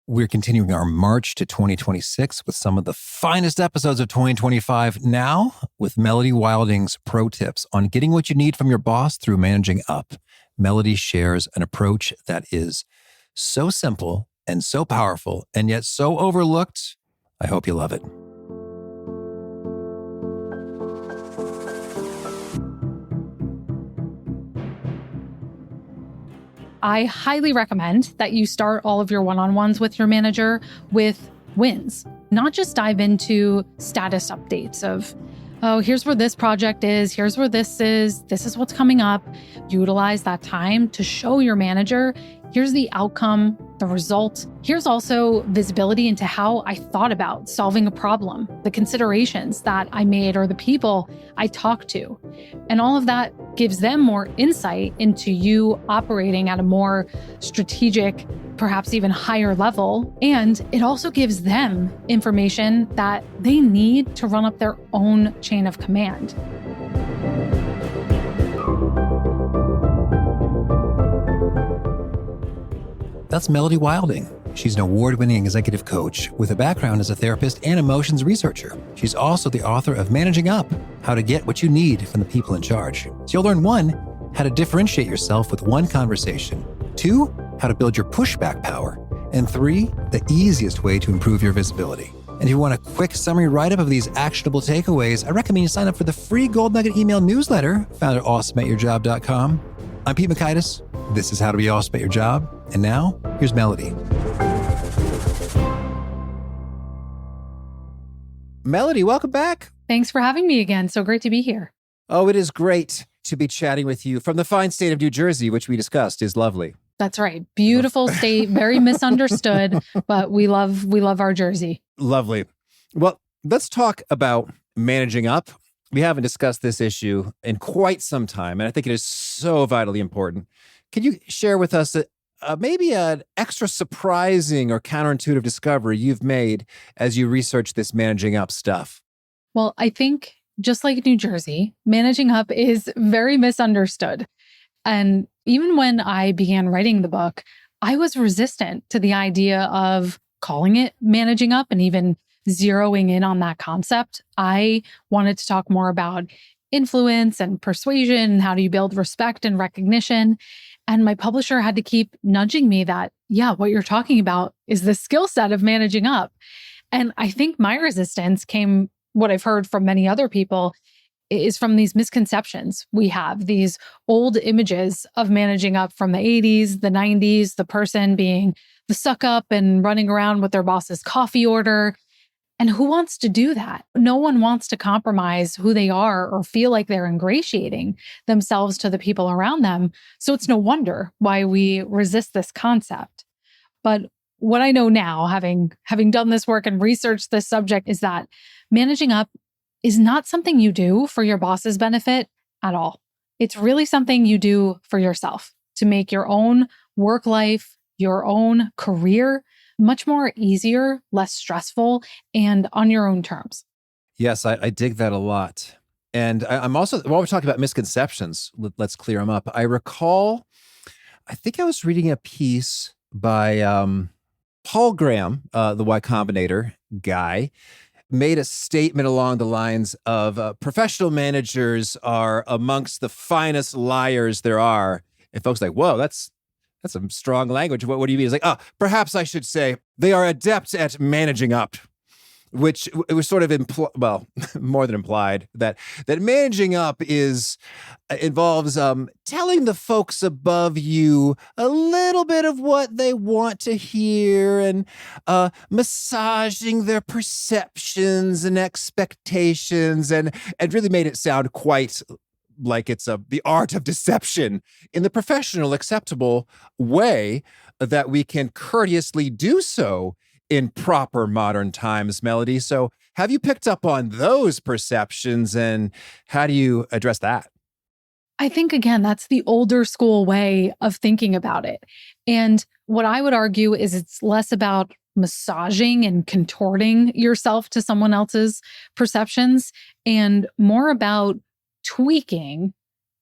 We're continuing our march to 2026 with some of the finest episodes of 2025 now with Melody Wilding's pro tips on getting what you need from your boss through managing up. Melody shares an approach that is so simple and so powerful and yet so overlooked. I hope you love it. I highly recommend that you start all of your one-on-ones with your manager with wins, not just dive into status updates of, oh, here's where this project is, here's where this is what's coming up. Utilize that time to show your manager, here's the outcome, the result. Here's also visibility into how I thought about solving a problem, the considerations that I made or the people I talked to. And all of that gives them more insight into you operating at a more strategic, perhaps even higher level. And it also gives them information that they need to run up their own chain of command. That's Melody Wilding. She's an award-winning executive coach with a background as a therapist and emotions researcher. She's also the author of Managing Up, How to Get What You Need from the People in Charge. So you'll learn 1, how to differentiate yourself with one conversation, 2, how to build your pushback power, and 3, the easiest way to improve your visibility. And if you want a quick summary write-up of these actionable takeaways, I recommend you sign up for the free Gold Nugget email newsletter found at awesomeatyourjob.com. I'm Pete Mockaitis. This is How to Be Awesome at Your Job. And now, here's Melody. Melody, welcome back. Thanks for having me again. So great to be here. Oh, it is great to be chatting with you from the fine state of New Jersey, which we discussed is lovely. That's right. Beautiful state, very misunderstood, but we love our Jersey. Lovely. Well, let's talk about managing up. We haven't discussed this issue in quite some time, and I think it is so vitally important. Can you share with us maybe an extra surprising or counterintuitive discovery you've made as you research this managing up stuff? Well, I think just like New Jersey, managing up is very misunderstood. And even when I began writing the book, I was resistant to the idea of calling it managing up and even zeroing in on that concept. I wanted to talk more about influence and persuasion and how do you build respect and recognition. And my publisher had to keep nudging me that, yeah, what you're talking about is the skill set of managing up. And I think my resistance came, what I've heard from many other people, is from these misconceptions we have, these old images of managing up from the 80s, the 90s, the person being the suck up and running around with their boss's coffee order. And who wants to do that? No one wants to compromise who they are or feel like they're ingratiating themselves to the people around them. So it's no wonder why we resist this concept. But what I know now, having done this work and researched this subject, is that managing up is not something you do for your boss's benefit at all. It's really something you do for yourself to make your own work life, your own career much more easier, less stressful, and on your own terms. Yes, I dig that a lot. And I'm also, while we're talking about misconceptions, let's clear them up. I recall, I think I was reading a piece by Paul Graham, the Y Combinator guy, made a statement along the lines of professional managers are amongst the finest liars there are. And folks are like, whoa, that's some strong language. What do you mean? It's like, perhaps I should say they are adept at managing up, which it was sort of more than implied that managing up involves telling the folks above you a little bit of what they want to hear and massaging their perceptions and expectations and really made it sound quite like it's the art of deception in the professional, acceptable way that we can courteously do so in proper modern times, Melody. So have you picked up on those perceptions and how do you address that? I think, again, that's the older school way of thinking about it. And what I would argue is it's less about massaging and contorting yourself to someone else's perceptions and more about tweaking,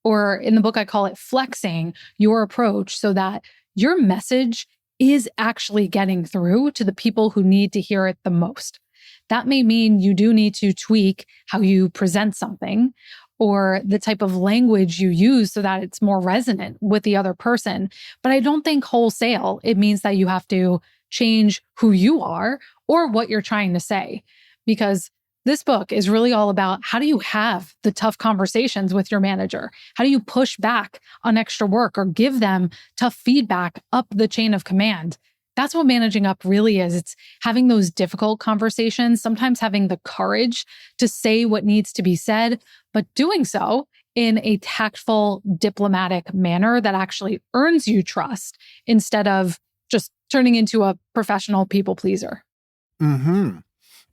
or in the book, I call it flexing your approach so that your message is actually getting through to the people who need to hear it the most. That may mean you do need to tweak how you present something or the type of language you use so that it's more resonant with the other person. But I don't think wholesale, it means that you have to change who you are or what you're trying to say. Because this book is really all about how do you have the tough conversations with your manager? How do you push back on extra work or give them tough feedback up the chain of command? That's what managing up really is. It's having those difficult conversations, sometimes having the courage to say what needs to be said, but doing so in a tactful, diplomatic manner that actually earns you trust instead of just turning into a professional people pleaser. Mm-hmm.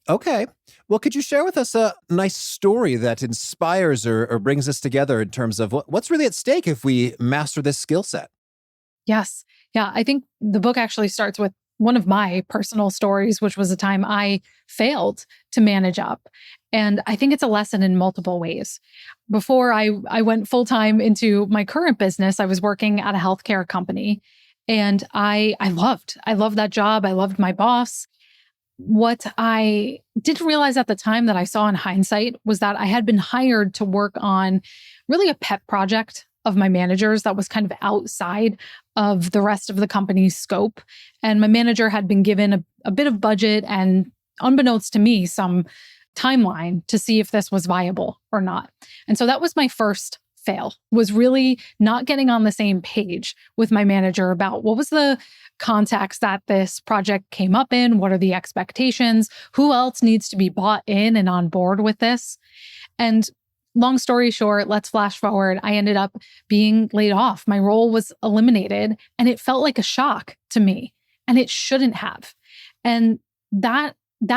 Okay. Well, could you share with us a nice story that inspires or brings us together in terms of what's really at stake if we master this skill set? Yes. Yeah. I think the book actually starts with one of my personal stories, which was a time I failed to manage up. And I think it's a lesson in multiple ways. Before I went full time into my current business, I was working at a healthcare company and I loved that job. I loved my boss. What I didn't realize at the time that I saw in hindsight was that I had been hired to work on really a pet project of my manager's that was kind of outside of the rest of the company's scope. And my manager had been given a bit of budget and, unbeknownst to me, some timeline to see if this was viable or not. And so that was my first fail, was really not getting on the same page with my manager about what was the context that this project came up in, what are the expectations, who else needs to be bought in and on board with this. And long story short, let's flash forward. I ended up being laid off. My role was eliminated and it felt like a shock to me and it shouldn't have. And that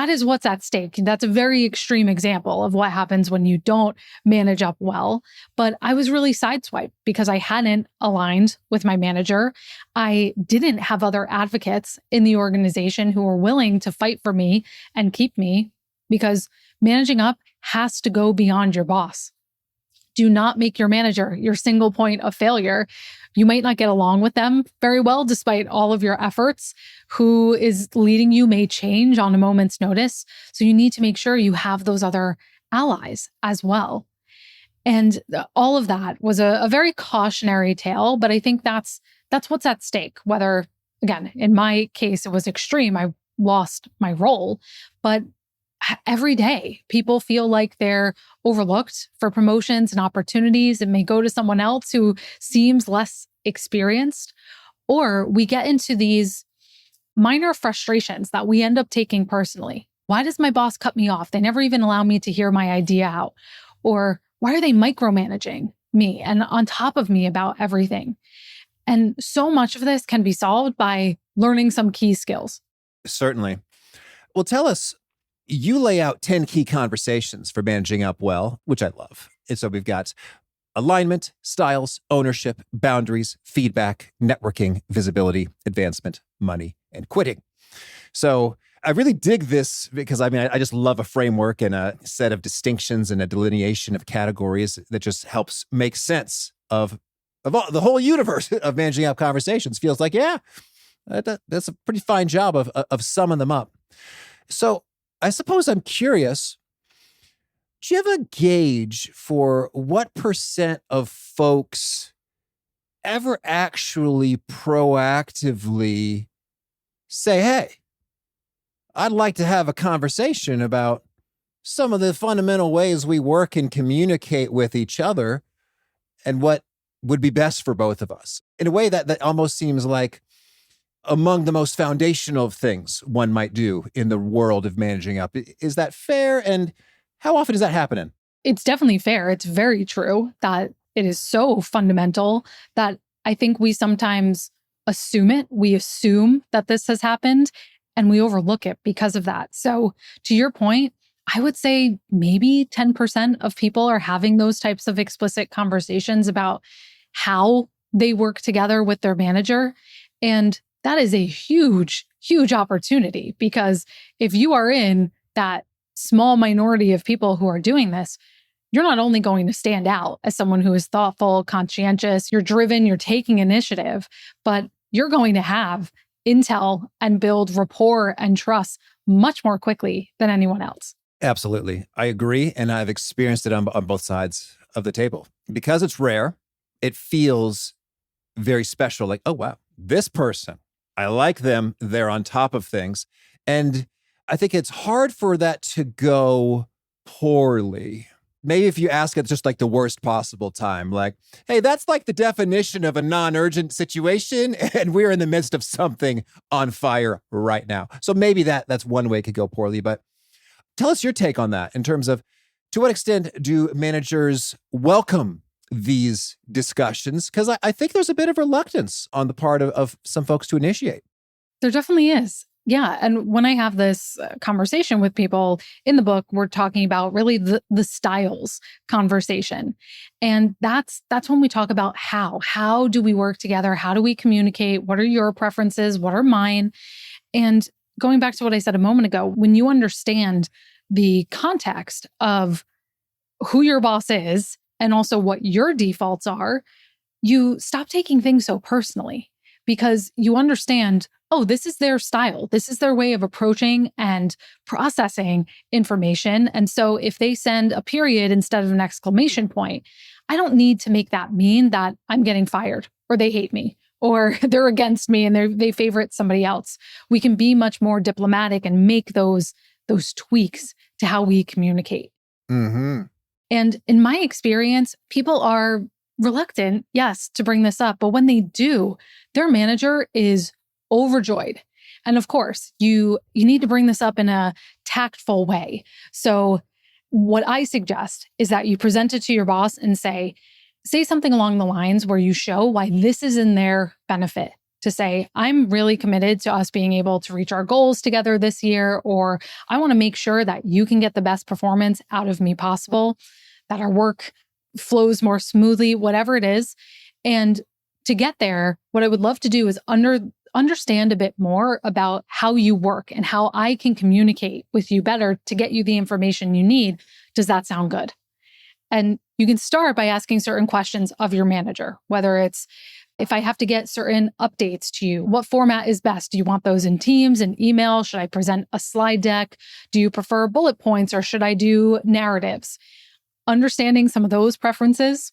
is what's at stake. That's a very extreme example of what happens when you don't manage up well. But I was really sideswiped because I hadn't aligned with my manager. I didn't have other advocates in the organization who were willing to fight for me and keep me, because managing up has to go beyond your boss. Do not make your manager your single point of failure. You might not get along with them very well despite all of your efforts. Who is leading you may change on a moment's notice. So you need to make sure you have those other allies as well. And all of that was a very cautionary tale, but I think that's what's at stake. Whether, again, in my case, it was extreme. I lost my role, but every day, people feel like they're overlooked for promotions and opportunities. It may go to someone else who seems less experienced, or we get into these minor frustrations that we end up taking personally. Why does my boss cut me off? They never even allow me to hear my idea out. Or why are they micromanaging me and on top of me about everything? And so much of this can be solved by learning some key skills. Certainly. Well, tell us, you lay out 10 key conversations for managing up well, which I love. And so we've got alignment, styles, ownership, boundaries, feedback, networking, visibility, advancement, money, and quitting. So I really dig this because I just love a framework and a set of distinctions and a delineation of categories that just helps make sense of all, the whole universe of managing up conversations. Feels like, yeah, that's a pretty fine job of summing them up. So I suppose I'm curious, do you have a gauge for what % of folks ever actually proactively say, hey, I'd like to have a conversation about some of the fundamental ways we work and communicate with each other and what would be best for both of us, in a way that almost seems like among the most foundational things one might do in the world of managing up. Is that fair? And how often is that happening? It's definitely fair. It's very true that it is so fundamental that I think we sometimes assume it. We assume that this has happened and we overlook it because of that. So to your point, I would say maybe 10% of people are having those types of explicit conversations about how they work together with their manager. And that is a huge, huge opportunity, because if you are in that small minority of people who are doing this, you're not only going to stand out as someone who is thoughtful, conscientious, you're driven, you're taking initiative, but you're going to have intel and build rapport and trust much more quickly than anyone else. Absolutely. I agree. And I've experienced it on both sides of the table. Because it's rare, it feels very special. Like, oh, wow, this person, I like them. They're on top of things. And I think it's hard for that to go poorly. Maybe if you ask at just like the worst possible time, like, hey, that's like the definition of a non-urgent situation, and we're in the midst of something on fire right now. So maybe that's one way it could go poorly. But tell us your take on that in terms of, to what extent do managers welcome these discussions? Because I think there's a bit of reluctance on the part of some folks to initiate. There definitely is. Yeah. And when I have this conversation with people in the book, we're talking about really the styles conversation. And that's when we talk about how do we work together? How do we communicate? What are your preferences? What are mine? And going back to what I said a moment ago, when you understand the context of who your boss is and also what your defaults are, you stop taking things so personally because you understand, oh, this is their style. This is their way of approaching and processing information. And so if they send a period instead of an exclamation point, I don't need to make that mean that I'm getting fired or they hate me or they're against me and they favorite somebody else. We can be much more diplomatic and make those tweaks to how we communicate. Mm-hmm. And in my experience, people are reluctant, yes, to bring this up, but when they do, their manager is overjoyed. And of course, you need to bring this up in a tactful way. So what I suggest is that you present it to your boss and say something along the lines where you show why this is in their benefit. To say, I'm really committed to us being able to reach our goals together this year, or I want to make sure that you can get the best performance out of me possible, that our work flows more smoothly, whatever it is. And to get there, what I would love to do is understand a bit more about how you work and how I can communicate with you better to get you the information you need. Does that sound good? And you can start by asking certain questions of your manager, whether it's, if I have to get certain updates to you, what format is best? Do you want those in Teams and email? Should I present a slide deck? Do you prefer bullet points or should I do narratives? Understanding some of those preferences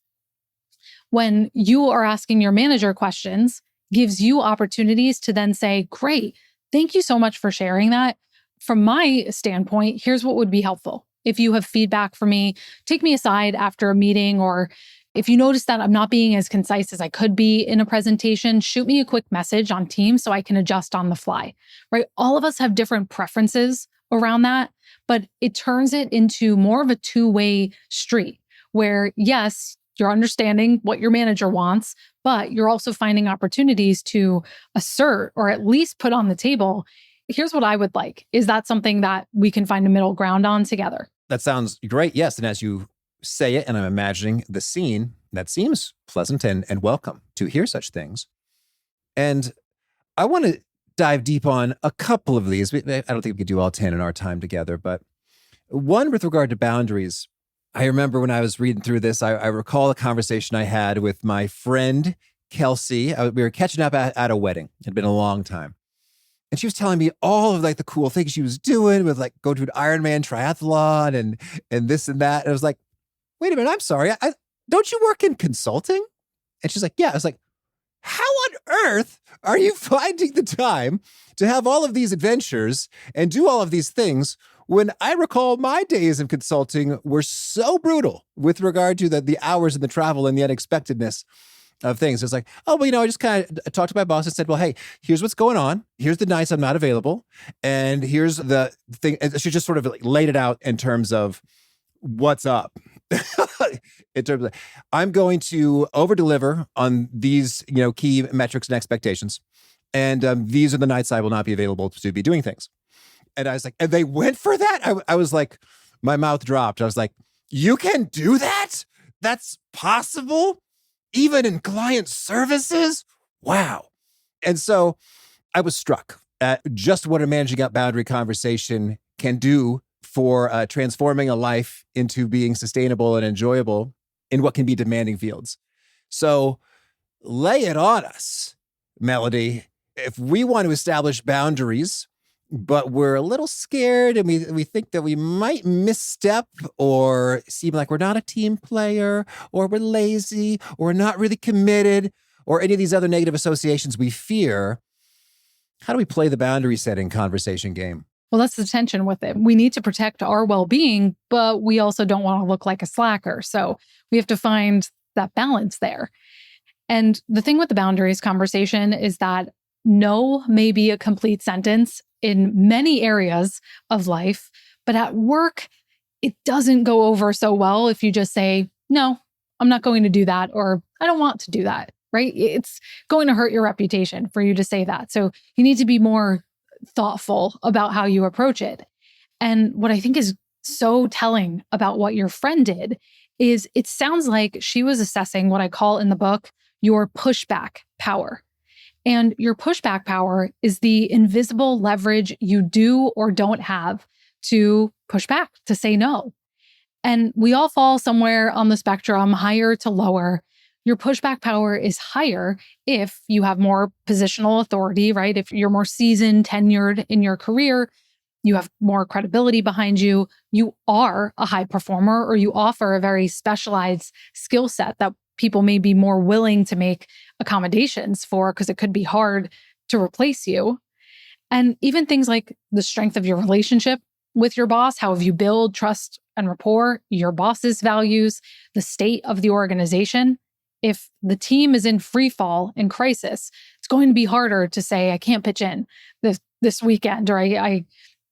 when you are asking your manager questions gives you opportunities to then say, great, thank you so much for sharing that. From my standpoint, here's what would be helpful. If you have feedback for me, take me aside after a meeting, or if you notice that I'm not being as concise as I could be in a presentation, shoot me a quick message on Teams so I can adjust on the fly, right? All of us have different preferences around that, but it turns it into more of a two-way street where, yes, you're understanding what your manager wants, but you're also finding opportunities to assert or at least put on the table, here's what I would like. Is that something that we can find a middle ground on together? That sounds great. Yes. And as you say it, and I'm imagining the scene, that seems pleasant and welcome to hear such things. And I want to dive deep on a couple of these. I don't think we could do all 10 in our time together, but one with regard to boundaries. I remember when I was reading through this, I recall a conversation I had with my friend, Kelsey. We were catching up at a wedding. It had been a long time. And she was telling me all of like the cool things she was doing with like go to an Ironman triathlon and this and that. And I was like, wait a minute, I'm sorry. Don't you work in consulting? And she's like, yeah. I was like, how on earth are you finding the time to have all of these adventures and do all of these things when I recall my days of consulting were so brutal with regard to the hours and the travel and the unexpectedness of things? It's like, oh, well, I just kind of talked to my boss and said, well, hey, here's what's going on. Here's the nights I'm not available. And here's the thing. And she just sort of like laid it out in terms of what's up. In terms of, I'm going to over deliver on these, key metrics and expectations. And these are the nights I will not be available to be doing things. And I was like, and they went for that? I was like, my mouth dropped. I was like, you can do that? That's possible? Even in client services? Wow. And so I was struck at just what a managing up boundary conversation can do for transforming a life into being sustainable and enjoyable in what can be demanding fields. So lay it on us, Melody. if we want to establish boundaries, but we're a little scared and we think that we might misstep or seem like we're not a team player, or we're lazy, or we're not really committed, or any of these other negative associations we fear, how do we play the boundary setting conversation game? Well, that's the tension with it. We need to protect our well-being, but we also don't want to look like a slacker. So we have to find that balance there. And the thing with the boundaries conversation is that no may be a complete sentence in many areas of life, but at work, it doesn't go over so well if you just say, no, I'm not going to do that, or I don't want to do that, right? It's going to hurt your reputation for you to say that. So you need to be more thoughtful about how you approach it. And what I think is so telling about what your friend did is it sounds like she was assessing what I call in the book your pushback power. And your pushback power is the invisible leverage you do or don't have to push back, to say no. And we all fall somewhere on the spectrum, higher to lower. Your pushback power is higher if you have more positional authority, right? If you're more seasoned, tenured in your career, you have more credibility behind you, you are a high performer, or you offer a very specialized skill set that people may be more willing to make accommodations for because it could be hard to replace you. And even things like the strength of your relationship with your boss, how have you build trust and rapport, your boss's values, the state of the organization. If the team is in free fall in crisis, it's going to be harder to say, I can't pitch in this weekend, or I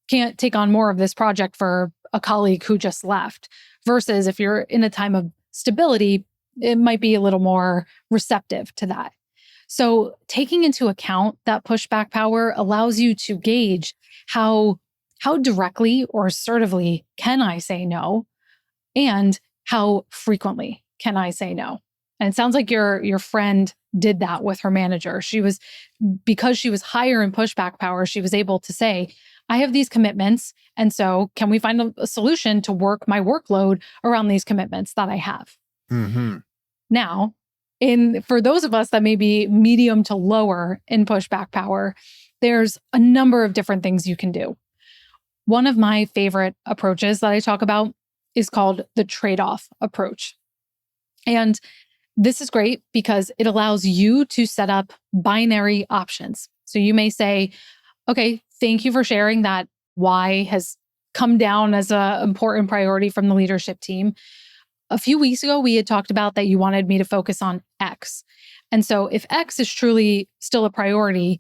can't take on more of this project for a colleague who just left. Versus if you're in a time of stability, it might be a little more receptive to that. So taking into account that pushback power allows you to gauge how directly or assertively can I say no, and how frequently can I say no. And it sounds like your friend did that with her manager. Because she was higher in pushback power, she was able to say, I have these commitments, and so can we find a solution to work my workload around these commitments that I have? Mm-hmm. Now, for those of us that may be medium to lower in pushback power, there's a number of different things you can do. One of my favorite approaches that I talk about is called the trade-off approach. And this is great because it allows you to set up binary options. So you may say, okay, thank you for sharing that Y has come down as an important priority from the leadership team. A few weeks ago, we had talked about that you wanted me to focus on X. And so if X is truly still a priority,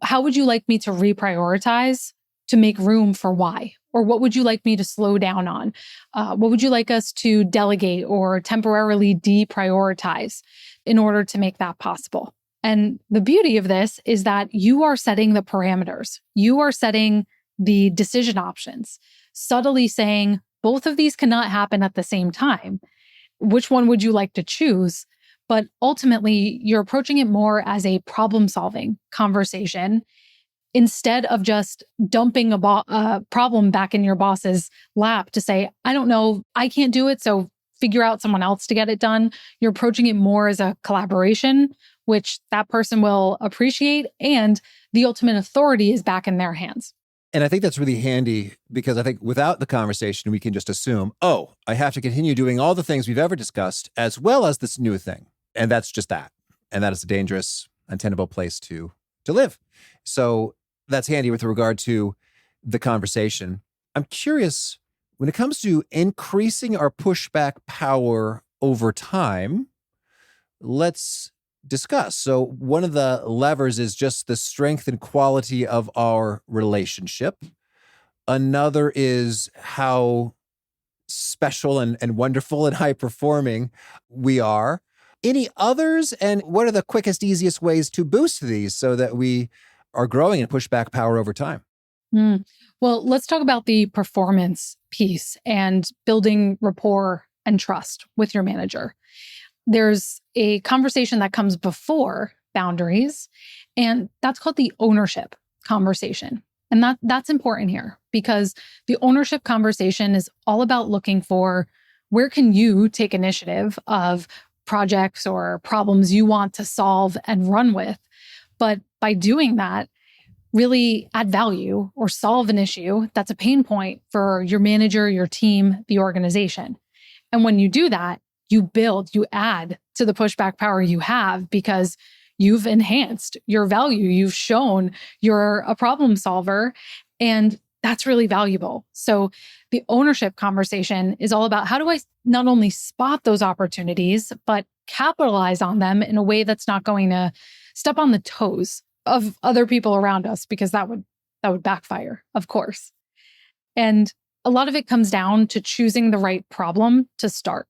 how would you like me to reprioritize to make room for Y? Or what would you like me to slow down on? What would you like us to delegate or temporarily deprioritize in order to make that possible? And the beauty of this is that you are setting the parameters. You are setting the decision options, subtly saying both of these cannot happen at the same time. Which one would you like to choose? But ultimately, you're approaching it more as a problem-solving conversation instead of just dumping a problem back in your boss's lap to say, I don't know, I can't do it, so figure out someone else to get it done. You're approaching it more as a collaboration, which that person will appreciate, and the ultimate authority is back in their hands. And I think that's really handy because I think without the conversation, we can just assume, oh, I have to continue doing all the things we've ever discussed as well as this new thing. And that's just that. And that is a dangerous, untenable place to live. So that's handy with regard to the conversation. I'm curious, when it comes to increasing our pushback power over time, let's discuss. So one of the levers is just the strength and quality of our relationship. Another is how special and wonderful and high performing we are. Any others? And what are the quickest, easiest ways to boost these so that we are growing in pushback power over time? Well, let's talk about the performance piece and building rapport and trust with your manager. There's a conversation that comes before boundaries, and that's called the ownership conversation. And that's important here because the ownership conversation is all about looking for where can you take initiative of projects or problems you want to solve and run with. But by doing that, really add value or solve an issue that's a pain point for your manager, your team, the organization. And when you do that, you add to the pushback power you have because you've enhanced your value. You've shown you're a problem solver, and that's really valuable. So the ownership conversation is all about how do I not only spot those opportunities, but capitalize on them in a way that's not going to step on the toes of other people around us, because that would backfire, of course. And a lot of it comes down to choosing the right problem to start.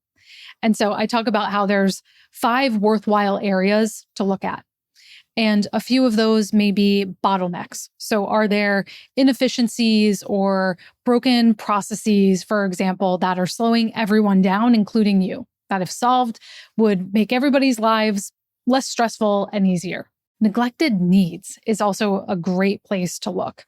And so I talk about how there's 5 worthwhile areas to look at. And a few of those may be bottlenecks. So are there inefficiencies or broken processes, for example, that are slowing everyone down, including you, that if solved would make everybody's lives less stressful and easier? Neglected needs is also a great place to look.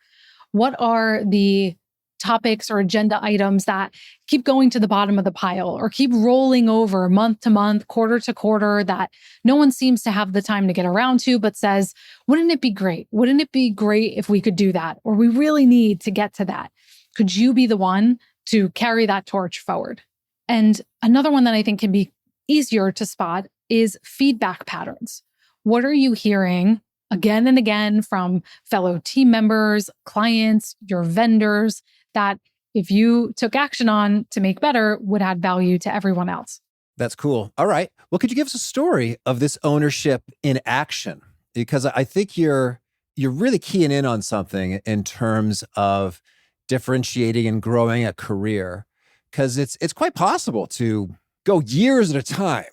What are the topics or agenda items that keep going to the bottom of the pile or keep rolling over month to month, quarter to quarter, that no one seems to have the time to get around to, but says, wouldn't it be great? Wouldn't it be great if we could do that? Or we really need to get to that. Could you be the one to carry that torch forward? And another one that I think can be easier to spot is feedback patterns. What are you hearing again and again from fellow team members, clients, your vendors, that if you took action on to make better would add value to everyone else? That's cool. All right. Well, could you give us a story of this ownership in action? Because I think you're really keying in on something in terms of differentiating and growing a career, because it's quite possible to go years at a time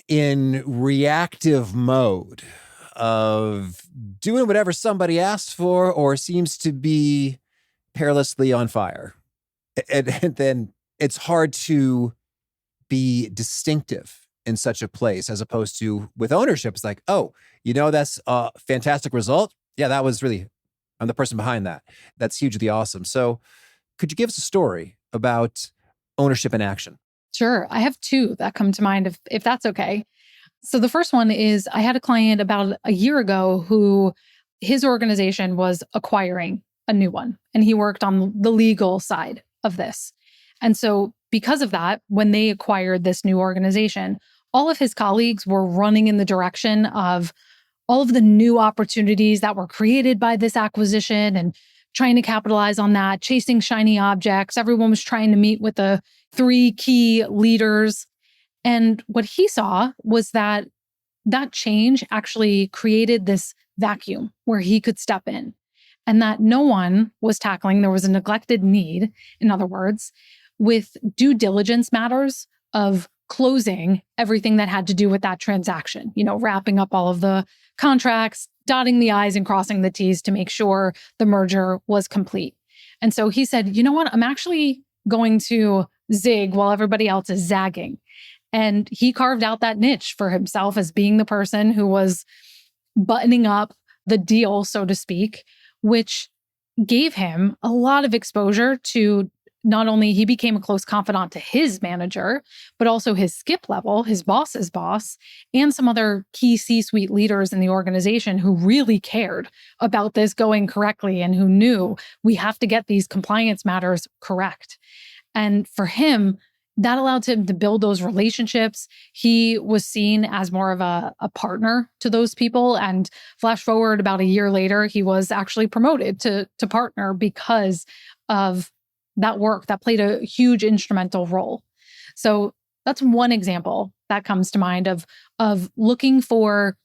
in reactive mode of doing whatever somebody asked for or seems to be perilously on fire. And then it's hard to be distinctive in such a place, as opposed to with ownership. It's like, oh, that's a fantastic result. Yeah, that was really, I'm the person behind that. That's hugely awesome. So could you give us a story about ownership in action? Sure. I have 2 that come to mind, if that's okay. So the first one is I had a client about a year ago who his organization was acquiring a new one, and he worked on the legal side of this. And so because of that, when they acquired this new organization, all of his colleagues were running in the direction of all of the new opportunities that were created by this acquisition and trying to capitalize on that, chasing shiny objects. Everyone was trying to meet with the 3 key leaders. And what he saw was that change actually created this vacuum where he could step in, and that no one was tackling. There was a neglected need, in other words, with due diligence matters of closing everything that had to do with that transaction, wrapping up all of the contracts, dotting the I's and crossing the T's to make sure the merger was complete. And so he said, you know what, I'm actually going to zig while everybody else is zagging. And he carved out that niche for himself as being the person who was buttoning up the deal, so to speak, which gave him a lot of exposure to not only he became a close confidant to his manager, but also his skip level, his boss's boss, and some other key C-suite leaders in the organization who really cared about this going correctly and who knew we have to get these compliance matters correct. And for him, that allowed him to build those relationships. He was seen as more of a partner to those people. And flash forward about a year later, he was actually promoted to partner because of that work that played a huge instrumental role. So that's one example that comes to mind of looking for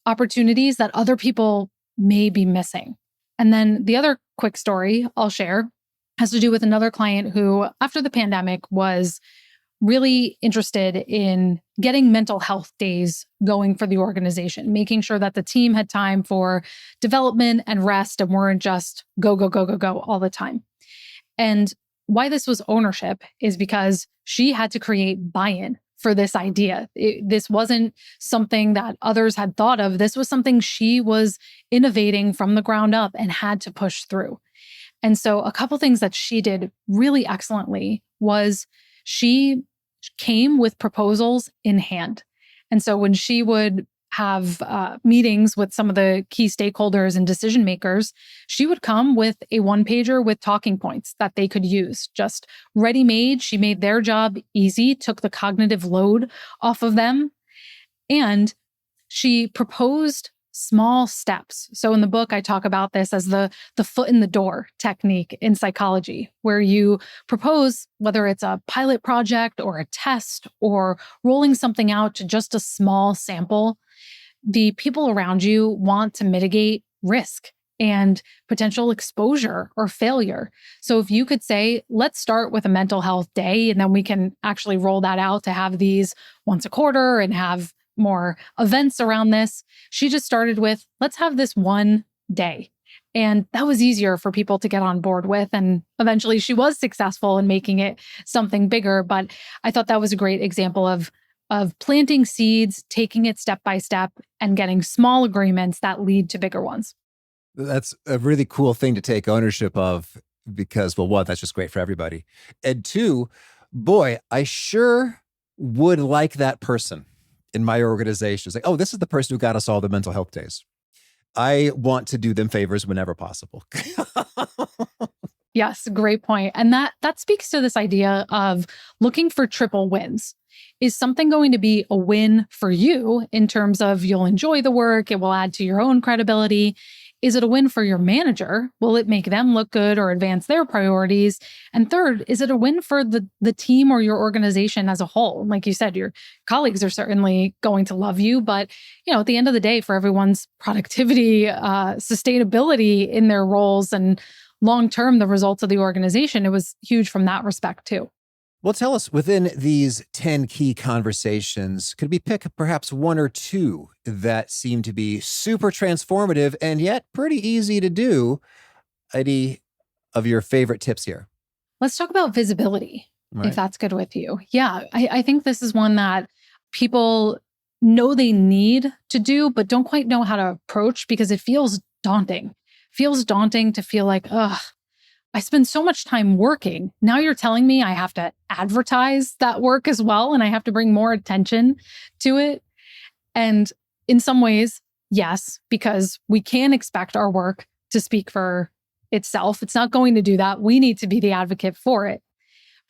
opportunities that other people may be missing. And then the other quick story I'll share has to do with another client who, after the pandemic, was really interested in getting mental health days going for the organization, making sure that the team had time for development and rest and weren't just go, go, go, go, go all the time. And why this was ownership is because she had to create buy-in for this idea. This wasn't something that others had thought of. This was something she was innovating from the ground up and had to push through. And so a couple things that she did really excellently was she came with proposals in hand. And so when she would have meetings with some of the key stakeholders and decision makers, she would come with a one-pager with talking points that they could use, just ready-made. She made their job easy, took the cognitive load off of them, and she proposed small steps. So in the book, I talk about this as the foot in the door technique in psychology, where you propose, whether it's a pilot project or a test or rolling something out to just a small sample. The people around you want to mitigate risk and potential exposure or failure. So if you could say, let's start with a mental health day, and then we can actually roll that out to have these once a quarter and have more events around this. She just started with, let's have this one day. And that was easier for people to get on board with. And eventually she was successful in making it something bigger. But I thought that was a great example of planting seeds, taking it step by step, and getting small agreements that lead to bigger ones. That's a really cool thing to take ownership of because, well, one, that's just great for everybody. And two, boy, I sure would like that person in my organization. It's like, oh, this is the person who got us all the mental health days. I want to do them favors whenever possible. Yes, great point. And that speaks to this idea of looking for triple wins. Is something going to be a win for you in terms of you'll enjoy the work, it will add to your own credibility? Is it a win for your manager? Will it make them look good or advance their priorities? And third, is it a win for the team or your organization as a whole? Like you said, your colleagues are certainly going to love you, but at the end of the day, for everyone's productivity, sustainability in their roles, and long-term, the results of the organization, it was huge from that respect too. Well, tell us, within these 10 key conversations, could we pick perhaps one or two that seem to be super transformative and yet pretty easy to do? Any of your favorite tips here? Let's talk about visibility, Right. if that's good with you. Yeah, I think this is one that people know they need to do, but don't quite know how to approach because it feels daunting. Feels daunting to feel like, ugh, I spend so much time working. Now you're telling me I have to advertise that work as well, and I have to bring more attention to it. And in some ways, yes, because we can expect our work to speak for itself. It's not going to do that. We need to be the advocate for it.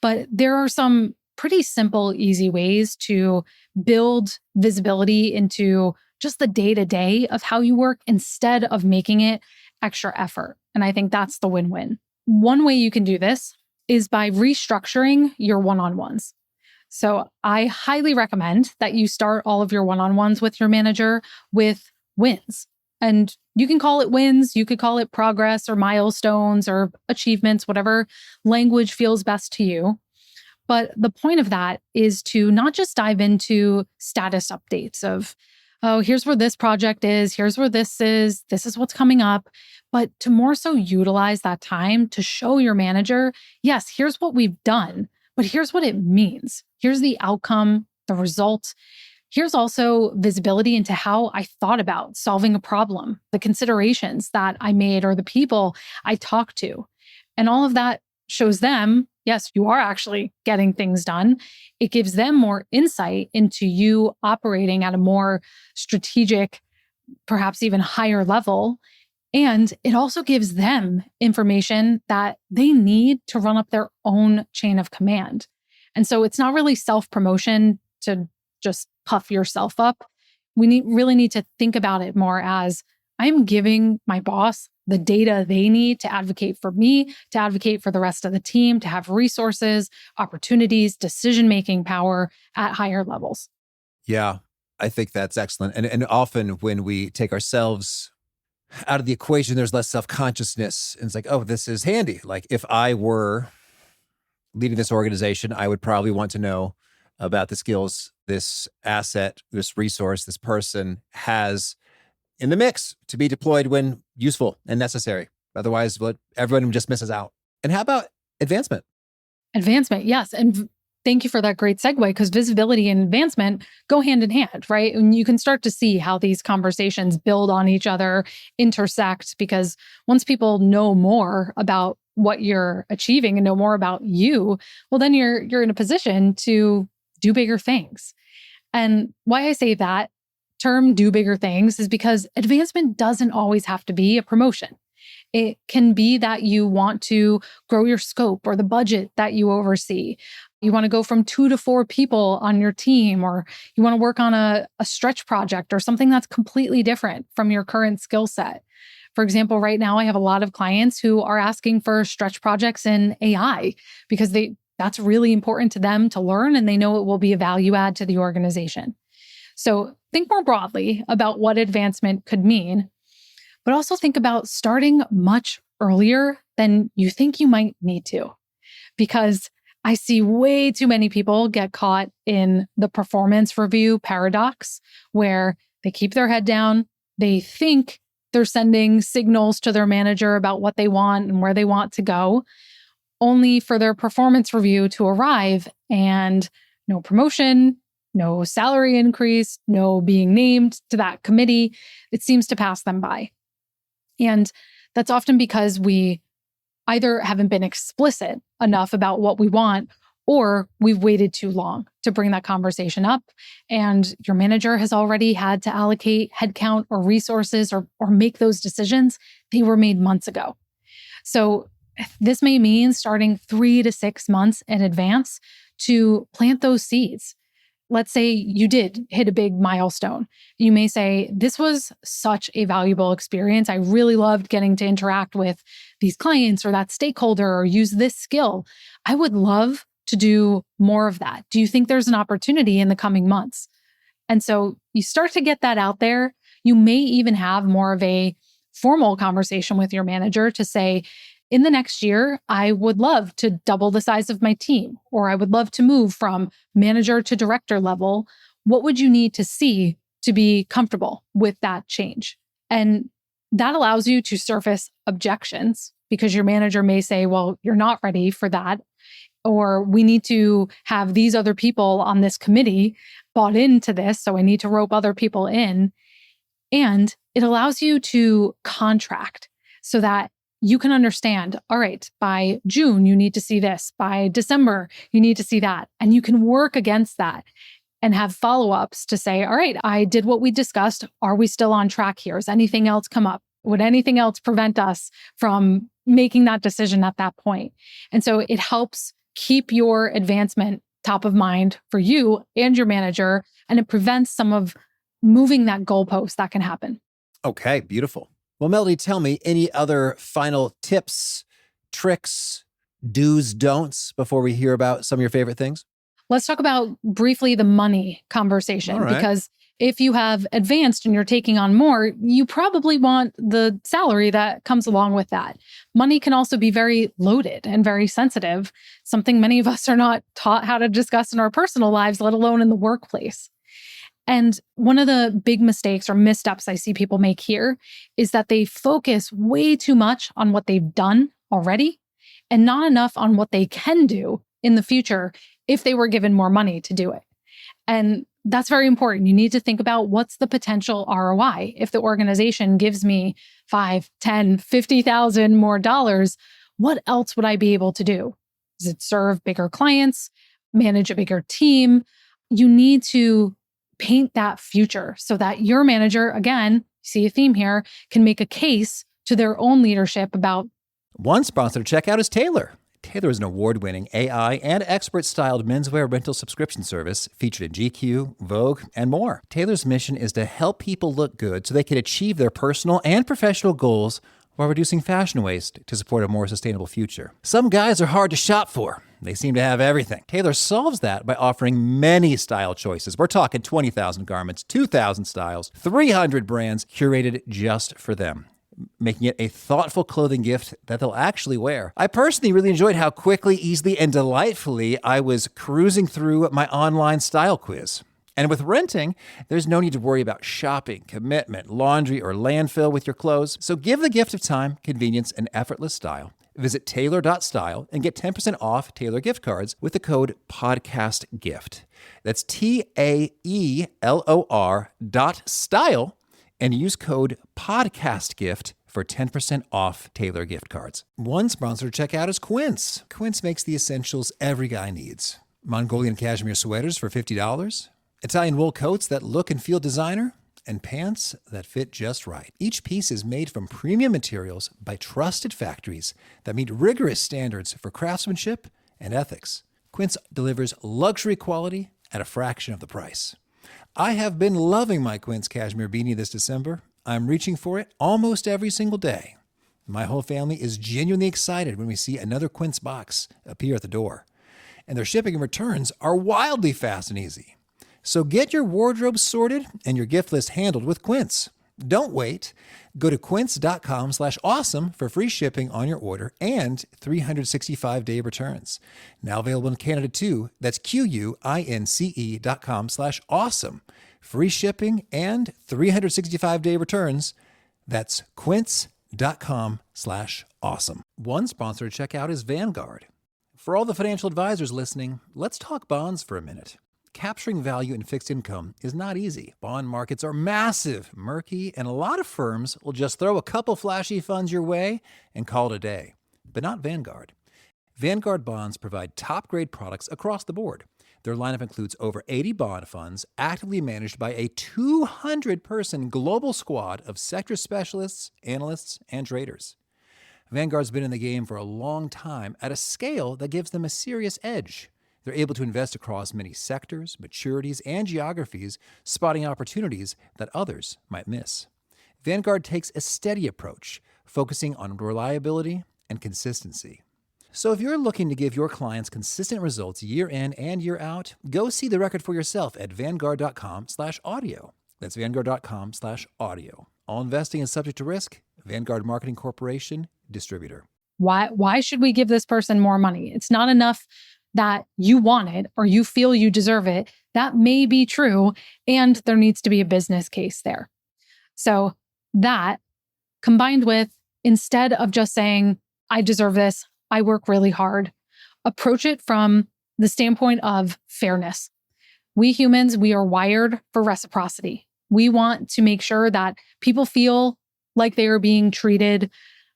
But there are some pretty simple, easy ways to build visibility into just the day-to-day of how you work instead of making it extra effort. And I think that's the win-win. One way you can do this is by restructuring your one-on-ones. So I highly recommend that you start all of your one-on-ones with your manager with wins. And you can call it wins, you could call it progress or milestones or achievements, whatever language feels best to you. But the point of that is to not just dive into status updates of, oh, here's where this project is, here's where this is what's coming up, but to more so utilize that time to show your manager, yes, here's what we've done, but here's what it means. Here's the outcome, the result. Here's also visibility into how I thought about solving a problem, the considerations that I made or the people I talked to. And all of that shows them, yes, you are actually getting things done. It gives them more insight into you operating at a more strategic, perhaps even higher level. And it also gives them information that they need to run up their own chain of command. And so it's not really self-promotion to just puff yourself up. We really need to think about it more as I'm giving my boss the data they need to advocate for me, to advocate for the rest of the team, to have resources, opportunities, decision-making power at higher levels. Yeah, I think that's excellent. And often when we take ourselves out of the equation, there's less self-consciousness. And it's like, oh, this is handy. Like if I were leading this organization, I would probably want to know about the skills this asset, this resource, this person has in the mix to be deployed when useful and necessary. Otherwise, everyone just misses out. And how about advancement? Advancement, yes. And thank you for that great segue, because visibility and advancement go hand in hand, right? And you can start to see how these conversations build on each other, intersect, because once people know more about what you're achieving and know more about you, well, then you're in a position to do bigger things. And why I say that, term do bigger things is because advancement doesn't always have to be a promotion. It can be that you want to grow your scope or the budget that you oversee. You want to go from 2 to 4 people on your team, or you want to work on a stretch project or something that's completely different from your current skill set. For example, right now I have a lot of clients who are asking for stretch projects in AI because that's really important to them to learn, and they know it will be a value add to the organization. So think more broadly about what advancement could mean, but also think about starting much earlier than you think you might need to. Because I see way too many people get caught in the performance review paradox, where they keep their head down, they think they're sending signals to their manager about what they want and where they want to go, only for their performance review to arrive and no promotion, no salary increase, no being named to that committee. It seems to pass them by. And that's often because we either haven't been explicit enough about what we want, or we've waited too long to bring that conversation up. And your manager has already had to allocate headcount or resources or make those decisions. They were made months ago. So this may mean starting 3 to 6 months in advance to plant those seeds. Let's say you did hit a big milestone. You may say, this was such a valuable experience. I really loved getting to interact with these clients or that stakeholder or use this skill. I would love to do more of that. Do you think there's an opportunity in the coming months? And so you start to get that out there. You may even have more of a formal conversation with your manager to say, in the next year, I would love to double the size of my team, or I would love to move from manager to director level. What would you need to see to be comfortable with that change? And that allows you to surface objections, because your manager may say, well, you're not ready for that, or we need to have these other people on this committee bought into this, so I need to rope other people in. And it allows you to contract so that you can understand, all right, by June, you need to see this. By December, you need to see that. And you can work against that and have follow-ups to say, all right, I did what we discussed. Are we still on track here? Has anything else come up? Would anything else prevent us from making that decision at that point? And so it helps keep your advancement top of mind for you and your manager, and it prevents some of moving that goalpost that can happen. Okay, beautiful. Well, Melody, tell me, any other final tips, tricks, do's, don'ts before we hear about some of your favorite things? Let's talk about briefly the money conversation, All right. because if you have advanced and you're taking on more, you probably want the salary that comes along with that. Money can also be very loaded and very sensitive, something many of us are not taught how to discuss in our personal lives, let alone in the workplace. And one of the big mistakes or missteps I see people make here is that they focus way too much on what they've done already and not enough on what they can do in the future if they were given more money to do it. And that's very important. You need to think about, what's the potential ROI? If the organization gives me 5, 10, 50,000 more dollars, what else would I be able to do? Does it serve bigger clients, manage a bigger team? You need to paint that future so that your manager, again, see a theme here, can make a case to their own leadership about. One sponsor to check out is Taylor. Taylor is an award-winning AI and expert-styled menswear rental subscription service featured in GQ, Vogue, and more. Taylor's mission is to help people look good so they can achieve their personal and professional goals while reducing fashion waste to support a more sustainable future. Some guys are hard to shop for. They seem to have everything. Taylor solves that by offering many style choices. We're talking 20,000 garments, 2,000 styles, 300 brands curated just for them, making it a thoughtful clothing gift that they'll actually wear. I personally really enjoyed how quickly, easily, and delightfully I was cruising through my online style quiz. And with renting, there's no need to worry about shopping, commitment, laundry, or landfill with your clothes. So give the gift of time, convenience, and effortless style. Visit taylor.style and get 10% off Taylor gift cards with the code PODCASTGIFT. That's TAELOR.style and use code PODCASTGIFT for 10% off Taylor gift cards. One sponsor to check out is Quince. Quince makes the essentials every guy needs. Mongolian cashmere sweaters for $50, Italian wool coats that look and feel designer, and pants that fit just right. Each piece is made from premium materials by trusted factories that meet rigorous standards for craftsmanship and ethics. Quince delivers luxury quality at a fraction of the price. I have been loving my Quince cashmere beanie this December. I'm reaching for it almost every single day. My whole family is genuinely excited when we see another Quince box appear at the door. And their shipping and returns are wildly fast and easy. So get your wardrobe sorted and your gift list handled with Quince. Don't wait. Go to quince.com/awesome for free shipping on your order and 365-day returns. Now available in Canada too. That's QUINCE.com/awesome. Free shipping and 365-day returns. That's quince.com/awesome. One sponsor to check out is Vanguard. For all the financial advisors listening, let's talk bonds for a minute. Capturing value in fixed income is not easy. Bond markets are massive, murky, and a lot of firms will just throw a couple flashy funds your way and call it a day. But not Vanguard. Vanguard bonds provide top-grade products across the board. Their lineup includes over 80 bond funds actively managed by a 200-person global squad of sector specialists, analysts, and traders. Vanguard's been in the game for a long time at a scale that gives them a serious edge. They're able to invest across many sectors, maturities, and geographies, spotting opportunities that others might miss. Vanguard takes a steady approach, focusing on reliability and consistency. So if you're looking to give your clients consistent results year in and year out, go see the record for yourself at vanguard.com/audio. That's vanguard.com/audio. All investing is subject to risk. Vanguard Marketing Corporation, distributor. Why should we give this person more money? It's not enough that you want it or you feel you deserve it. That may be true, and there needs to be a business case there. So that combined with, instead of just saying, I deserve this, I work really hard, approach it from the standpoint of fairness. We humans, we are wired for reciprocity. We want to make sure that people feel like they are being treated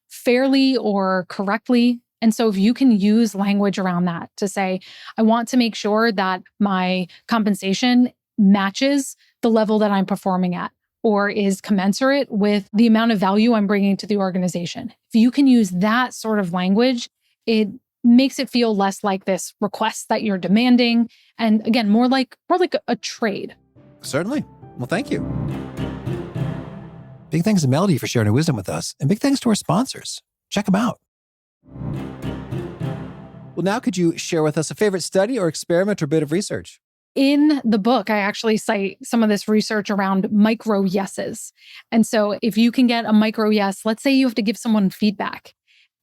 fairly or correctly. And so if you can use language around that to say, I want to make sure that my compensation matches the level that I'm performing at or is commensurate with the amount of value I'm bringing to the organization. If you can use that sort of language, it makes it feel less like this request that you're demanding. And again, more like a trade. Certainly. Well, thank you. Big thanks to Melody for sharing her wisdom with us. And big thanks to our sponsors. Check them out. Well, now could you share with us a favorite study or experiment or bit of research? In the book, I actually cite some of this research around micro yeses. And so if you can get a micro yes, let's say you have to give someone feedback.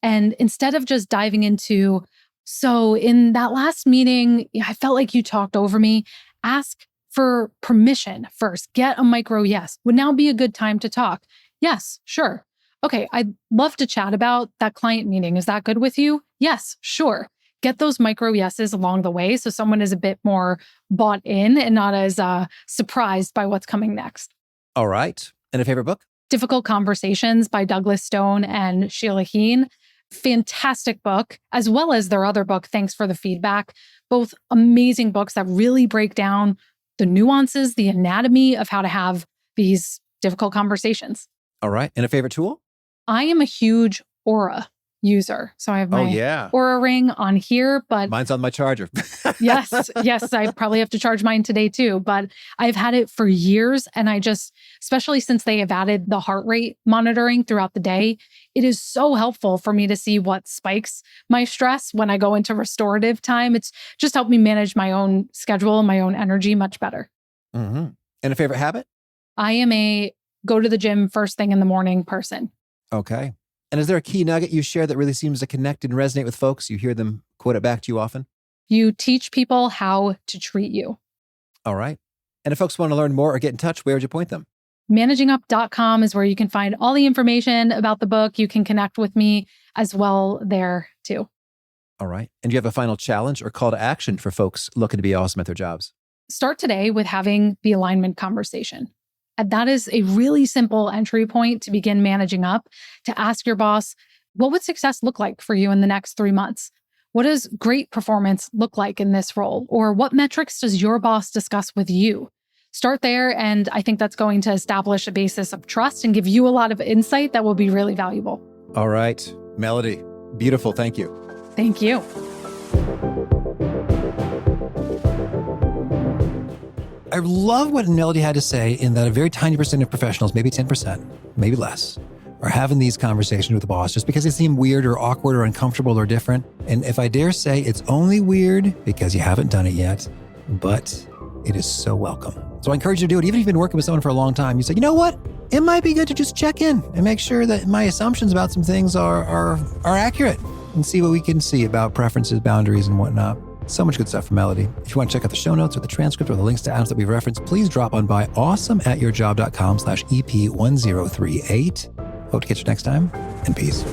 And instead of just diving into, so in that last meeting, I felt like you talked over me, ask for permission first. Get a micro yes. Would now be a good time to talk? Yes, sure. Okay, I'd love to chat about that client meeting. Is that good with you? Yes, sure. Get those micro yeses along the way so someone is a bit more bought in and not as surprised by what's coming next. All right. And a favorite book? Difficult Conversations by Douglas Stone and Sheila Heen. Fantastic book, as well as their other book, Thanks for the Feedback. Both amazing books that really break down the nuances, the anatomy of how to have these difficult conversations. All right. And a favorite tool? I am a huge Aura user. So I have my Aura ring on here, but mine's on my charger. yes, I probably have to charge mine today too, but I've had it for years. And I just, especially since they have added the heart rate monitoring throughout the day, it is so helpful for me to see what spikes my stress when I go into restorative time. It's just helped me manage my own schedule and my own energy much better. Mm-hmm. And a favorite habit? I am a go to the gym first thing in the morning person. Okay. And is there a key nugget you share that really seems to connect and resonate with folks? You hear them quote it back to you often? You teach people how to treat you. All right. And if folks want to learn more or get in touch, where would you point them? Managingup.com is where you can find all the information about the book. You can connect with me as well there too. All right. And do you have a final challenge or call to action for folks looking to be awesome at their jobs? Start today with having the alignment conversation. And that is a really simple entry point to begin managing up, to ask your boss, what would success look like for you in the next 3 months? What does great performance look like in this role? Or what metrics does your boss discuss with you? Start there. And I think that's going to establish a basis of trust and give you a lot of insight that will be really valuable. All right, Melody, beautiful. Thank you. Thank you. I love what Melody had to say in that a very tiny percent of professionals, maybe 10%, maybe less, are having these conversations with the boss just because they seem weird or awkward or uncomfortable or different. And if I dare say, it's only weird because you haven't done it yet, but it is so welcome. So I encourage you to do it. Even if you've been working with someone for a long time, you say, you know what? It might be good to just check in and make sure that my assumptions about some things are accurate and see what we can see about preferences, boundaries, and whatnot. So much good stuff from Melody. If you want to check out the show notes or the transcript or the links to items that we've referenced, please drop on by awesomeatyourjob.com/EP1038. Hope to catch you next time, and peace.